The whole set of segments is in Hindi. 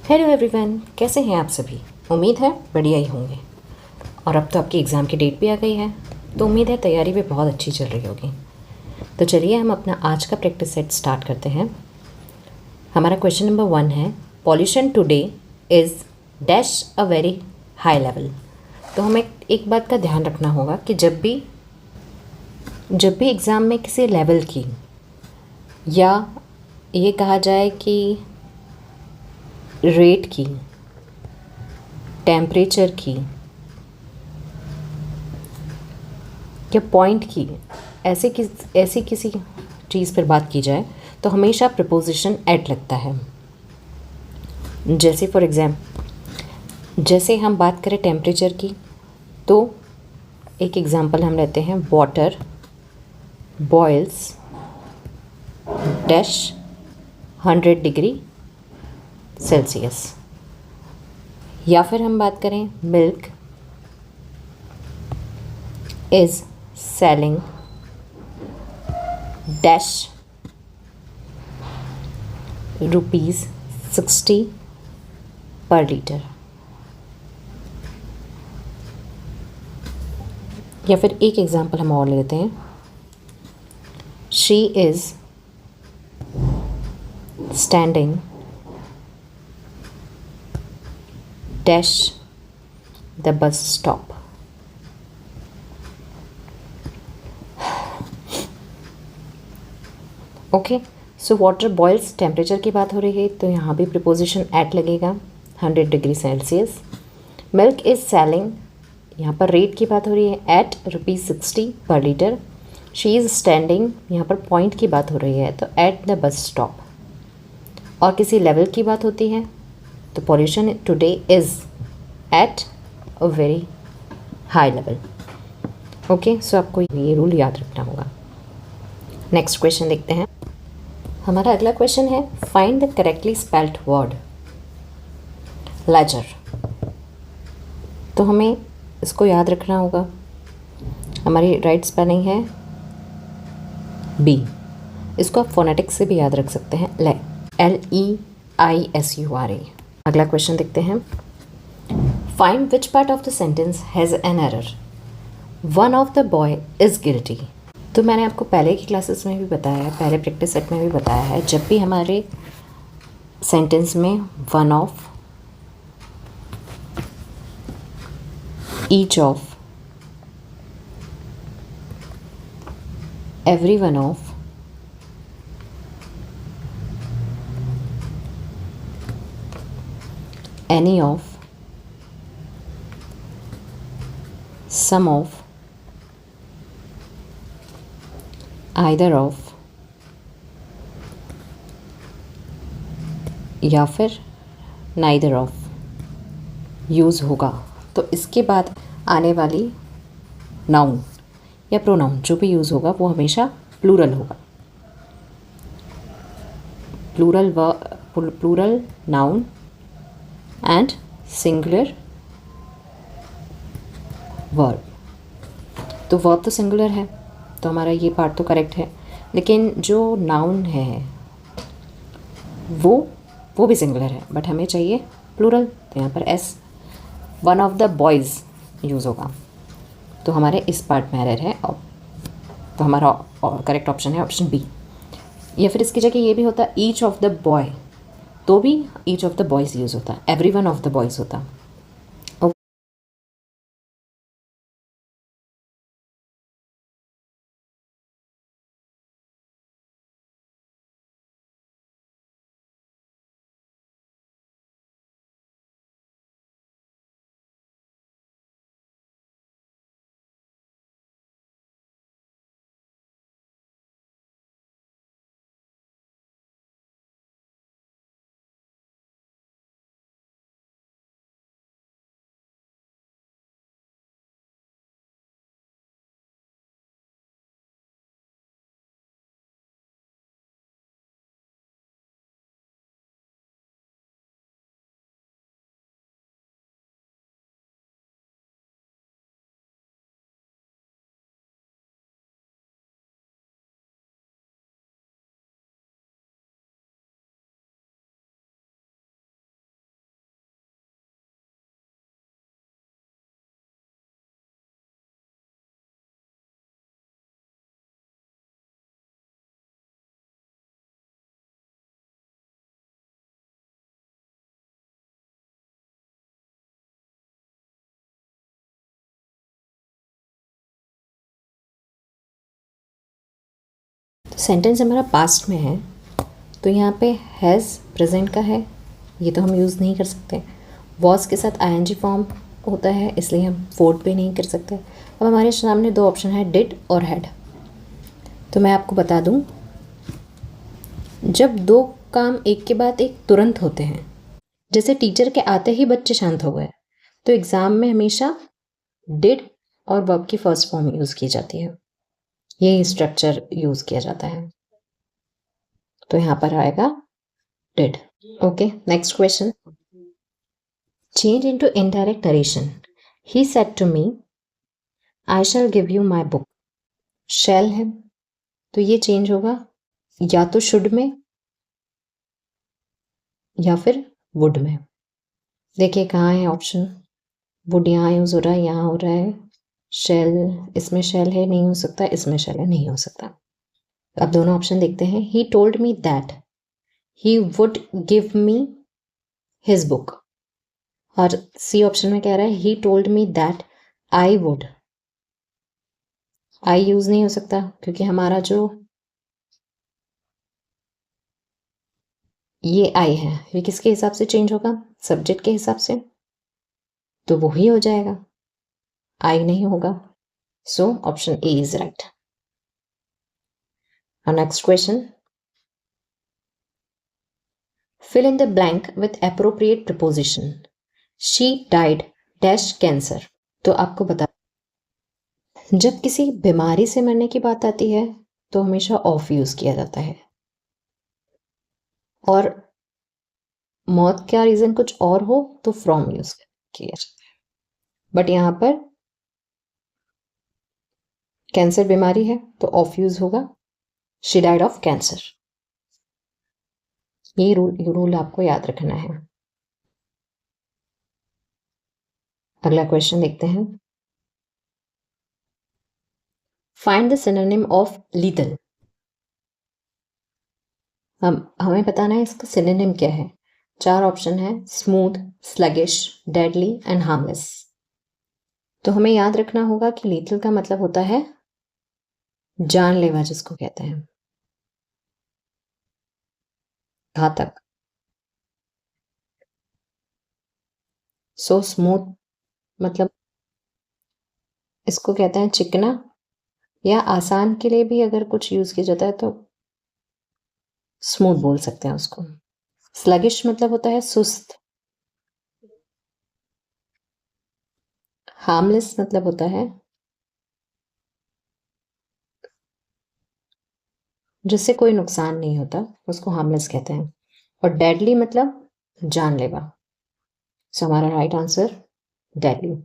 हेलो एवरीवन, कैसे हैं आप सभी। उम्मीद है बढ़िया ही होंगे। और अब तो आपकी एग्ज़ाम की डेट भी आ गई है, तो उम्मीद है तैयारी भी बहुत अच्छी चल रही होगी। तो चलिए हम अपना आज का प्रैक्टिस सेट स्टार्ट करते हैं। हमारा क्वेश्चन नंबर 1 है, pollution today is dash a very high level. तो हमें एक बात का ध्यान रखना होगा कि जब भी एग्ज़ाम में किसी लेवल की या ये कहा जाए कि रेट की, टेम्परेचर की या पॉइंट की ऐसी किसी चीज़ पर बात की जाए तो हमेशा प्रपोजिशन एट लगता है। जैसे फॉर जैसे हम बात करें टेम्परेचर की, तो एक एग्ज़ाम्पल हम लेते हैं, water boils dash 100 degree Celsius. या फिर हम बात करें, मिल्क इज़ सेलिंग डैश ₹60 पर लीटर। या फिर एक एग्ज़ाम्पल हम और लेते हैं, she is standing dash the bus stop. Okay, so water boils temperature की बात हो रही है तो यहाँ भी प्रिपोजिशन एट लगेगा, 100 degree Celsius. Milk is selling, यहाँ पर रेट की बात हो रही है, एट ₹60 पर लीटर। शी इज़ स्टैंडिंग, यहाँ पर पॉइंट की बात हो रही है तो एट द बस स्टॉप। और किसी लेवल की बात होती है तो pollution today is at a very high level. Okay, so आपको ये रूल याद रखना होगा। नेक्स्ट क्वेश्चन देखते हैं। हमारा अगला क्वेश्चन है, find the correctly spelled word ledger. तो हमें इसको याद रखना होगा। हमारी राइट स्पेलिंग है बी। इसको आप फोनेटिक्स से भी याद रख सकते हैं, ले, LEISURE। अगला क्वेश्चन देखते हैं, find which part of the sentence has an error, one of the boy is guilty. तो मैंने आपको पहले की क्लासेस में भी बताया है, पहले प्रैक्टिस सेट में भी बताया है, जब भी हमारे सेंटेंस में one of, each of, every one of, any of, some of, either of या फिर नाइदर ऑफ यूज़ होगा, तो इसके बाद आने वाली नाउन या प्रोनाउन जो भी यूज़ होगा वो हमेशा प्लूरल होगा। Plural noun and singular verb. तो वर्ब तो सिंगुलर है तो हमारा ये पार्ट तो करेक्ट है, लेकिन जो नाउन है वो भी सिंगुलर है, बट हमें चाहिए प्लूरल, तो यहाँ पर S, one of the boys use होगा, तो हमारे इस पार्ट में एरर है। तो हमारा करेक्ट ऑप्शन है ऑप्शन बी। या फिर इसकी जगह ये भी होता ईच ऑफ द बॉय, तो भी each of the boys use होता, every one of the boys होता। तो सेंटेंस हमारा पास्ट में है, तो यहाँ पे हैज़ प्रेजेंट का है, ये तो हम यूज़ नहीं कर सकते। वॉज के साथ आईएनजी फॉर्म होता है, इसलिए हम वोट भी नहीं कर सकते। अब हमारे सामने दो ऑप्शन है, डिड और हैड। तो मैं आपको बता दूं, जब दो काम एक के बाद एक तुरंत होते हैं, जैसे टीचर के आते ही बच्चे शांत हो गए, तो एग्ज़ाम में हमेशा डिड और वर्ब की फर्स्ट फॉर्म यूज़ की जाती है, यही स्ट्रक्चर यूज़ किया जाता है। तो यहाँ पर आएगा did. Okay, next question. Change into indirect narration. He said to me I shall give you my book. Shall है, तो ये चेंज होगा या तो शुड में या फिर वुड में। देखिए कहाँ है ऑप्शन, वुड यहाँ यूज़ हो रहा है, यहाँ हो रहा है। शेल, इसमें शेल है, नहीं हो सकता, इसमें शेल है, नहीं हो सकता। अब दोनों ऑप्शन देखते हैं। He told me that he would give me his book, और सी ऑप्शन में कह रहा है he told me that I would. I use नहीं हो सकता क्योंकि हमारा जो ये आई है, ये किसके हिसाब से चेंज होगा, सब्जेक्ट के हिसाब से, तो वो ही हो जाएगा, आई नहीं होगा। So option A is right. Next question. Fill in the blank with appropriate preposition. She died dash cancer. तो आपको बता, जब किसी बीमारी से मरने की बात आती है तो हमेशा ऑफ यूज किया जाता है, और मौत का रीजन कुछ और हो तो फ्रॉम यूज किया जाता है। बट यहां पर कैंसर बीमारी है तो ऑफ यूज होगा, शी डाइड ऑफ कैंसर। ये रूल आपको याद रखना है। अगला क्वेश्चन देखते हैं। Find the synonym of lethal. हमें बताना है इसका सिनोनिम क्या है। चार ऑप्शन है, smooth, sluggish, deadly and harmless. तो हमें याद रखना होगा कि लीथल का मतलब होता है जानलेवा, जिसको कहते हैं घातक। सो स्मूथ मतलब इसको कहते हैं चिकना, या आसान के लिए भी अगर कुछ यूज किया जाता है तो स्मूथ बोल सकते हैं उसको। स्लगिश मतलब होता है सुस्त। हार्मलेस मतलब होता है जिससे कोई नुकसान नहीं होता, उसको हार्मलेस कहते हैं। और डेडली मतलब जानलेवा। सो हमारा right answer deadly,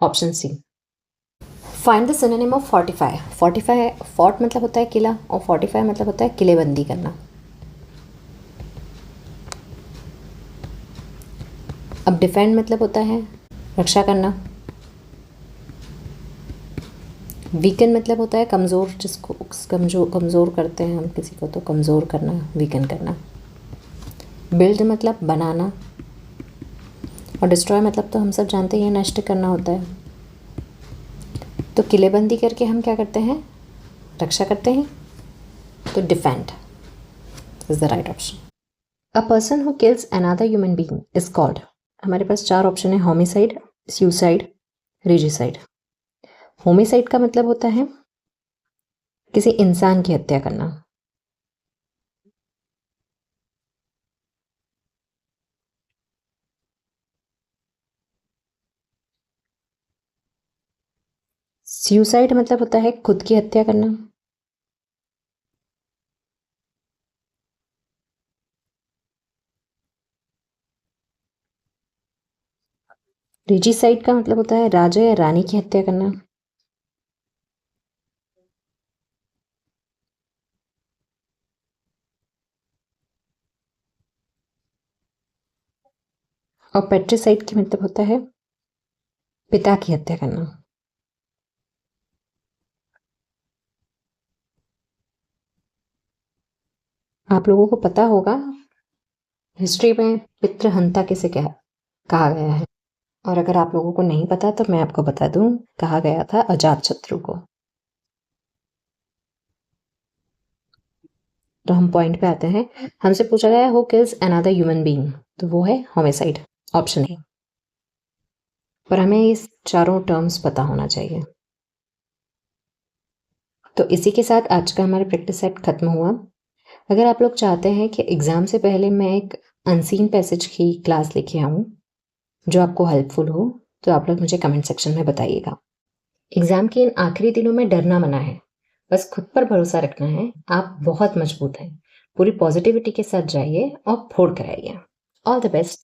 option C. Find the synonym of fortify. Fortify, fort मतलब होता है किला, और फोर्टिफाई मतलब होता है किलेबंदी करना। अब डिफेंड मतलब होता है रक्षा करना। वीकन मतलब होता है कमज़ोर, जिसको कमज़ोर करते हैं हम किसी को, तो कमज़ोर करना, वीकन करना। बिल्ड मतलब बनाना, और डिस्ट्रॉय मतलब तो हम सब जानते हैं नष्ट करना होता है। तो किलेबंदी करके हम क्या करते हैं, रक्षा करते हैं, तो defend is the right option. A person who kills another human being is called. हमारे पास चार ऑप्शन है, होमिसाइड, सुसाइड, रेजिसाइड। होमिसाइड का मतलब होता है किसी इंसान की हत्या करना। सुसाइड मतलब होता है खुद की हत्या करना। रेजिसाइड का मतलब होता है राजा या रानी की हत्या करना। और पेट्रिसाइड की मतलब होता है पिता की हत्या करना। आप लोगों को पता होगा हिस्ट्री में पितृहंता किसे कहा गया है, और अगर आप लोगों को नहीं पता तो मैं आपको बता दूं, कहा गया था अजातशत्रु को। तो हम पॉइंट पे आते हैं। हमसे पूछा गया है who kills another human being, तो वो है होमिसाइड, ऑप्शन ए। पर हमें इस चारों टर्म्स पता होना चाहिए। तो इसी के साथ आज का हमारा प्रैक्टिस सेट खत्म हुआ। अगर आप लोग चाहते हैं कि एग्ज़ाम से पहले मैं एक अनसीन पैसेज की क्लास लेके आऊँ जो आपको हेल्पफुल हो, तो आप लोग मुझे कमेंट सेक्शन में बताइएगा। एग्ज़ाम के इन आखिरी दिनों में डरना मना है, बस खुद पर भरोसा रखना है। आप बहुत मजबूत हैं। पूरी पॉजिटिविटी के साथ जाइए और फोड़ कर आइए। All the best.